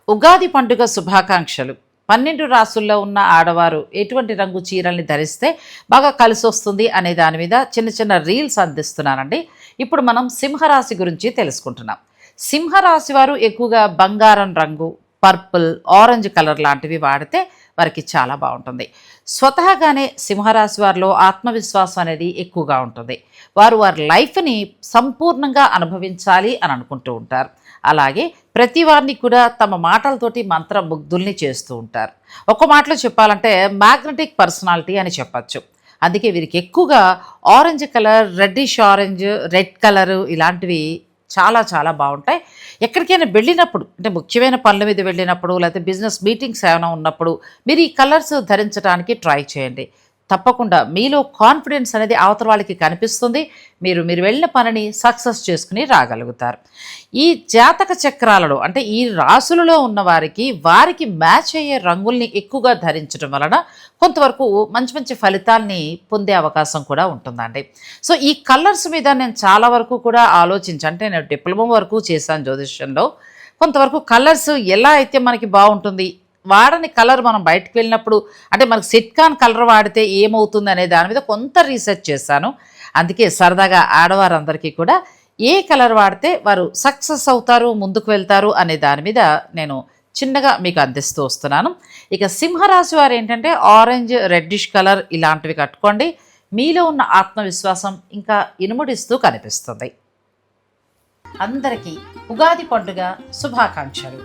ఉగాది పండుగ శుభాకాంక్షలు. 12 రాసుల్లో ఉన్న ఆడవారు ఎటువంటి రంగు చీరల్ని ధరిస్తే బాగా కలిసి వస్తుంది అనే దాని మీద చిన్న చిన్న రీల్స్ అందిస్తున్నానండి. ఇప్పుడు మనం సింహరాశి గురించి తెలుసుకుంటున్నాం. సింహరాశి వారు ఎక్కువగా బంగారం రంగు, పర్పుల్, ఆరెంజ్ కలర్ లాంటివి వాడితే వారికి చాలా బాగుంటుంది. స్వతహాగానే సింహరాశి వారిలో ఆత్మవిశ్వాసం అనేది ఎక్కువగా ఉంటుంది. వారు వారి లైఫ్ని సంపూర్ణంగా అనుభవించాలి అని అనుకుంటూ ఉంటారు. అలాగే ప్రతి వారిని కూడా తమ మాటలతోటి మంత్రముగ్ధుల్ని చేస్తూ ఉంటారు. ఒక మాటలో చెప్పాలంటే మ్యాగ్నెటిక్ పర్సనాలిటీ అని చెప్పచ్చు. అందుకే వీరికి ఎక్కువగా orange colour, reddish orange, red colour ఇలాంటివి చాలా చాలా బాగుంటాయి. ఎక్కడికైనా వెళ్ళినప్పుడు అంటే ముఖ్యమైన పనుల మీద వెళ్ళినప్పుడు లేకపోతే బిజినెస్ మీటింగ్స్ ఏమైనా ఉన్నప్పుడు మీరు ఈ కలర్స్ ధరించడానికి ట్రై చేయండి. తప్పకుండా మీలో కాన్ఫిడెన్స్ అనేది అవతల వాళ్ళకి కనిపిస్తుంది. మీరు వెళ్ళిన పనిని సక్సెస్ చేసుకుని రాగలుగుతారు. ఈ జాతక చక్రాలలో అంటే ఈ రాసులలో ఉన్న వారికి మ్యాచ్ అయ్యే రంగుల్ని ఎక్కువగా ధరించడం వలన కొంతవరకు మంచి మంచి ఫలితాల్ని పొందే అవకాశం కూడా ఉంటుందండి. సో ఈ కలర్స్ మీద నేను చాలా వరకు కూడా అంటే నేను డిప్లొమా వరకు చేశాను జ్యోతిష్యంలో. కొంతవరకు కలర్స్ ఎలా అయితే మనకి బాగుంటుంది, వాడని కలర్ మనం బయటకు వెళ్ళినప్పుడు అంటే మనకు సెట్ కాన్ కలర్ వాడితే ఏమవుతుంది అనే దాని మీద కొంత రీసెర్చ్ చేశాను. అందుకే సరదాగా ఆడవారందరికీ కూడా ఏ కలర్ వాడితే వారు సక్సెస్ అవుతారు, ముందుకు వెళ్తారు అనే దాని మీద నేను చిన్నగా మీకు అందిస్తూ వస్తున్నాను. ఇక సింహరాశి వారు ఏంటంటే ఆరెంజ్, రెడ్డిష్ కలర్ ఇలాంటివి కట్టుకోండి. మీలో ఉన్న ఆత్మవిశ్వాసం ఇంకా ఇనుముడిస్తూ కనిపిస్తుంది. అందరికీ ఉగాది పండుగ శుభాకాంక్షలు.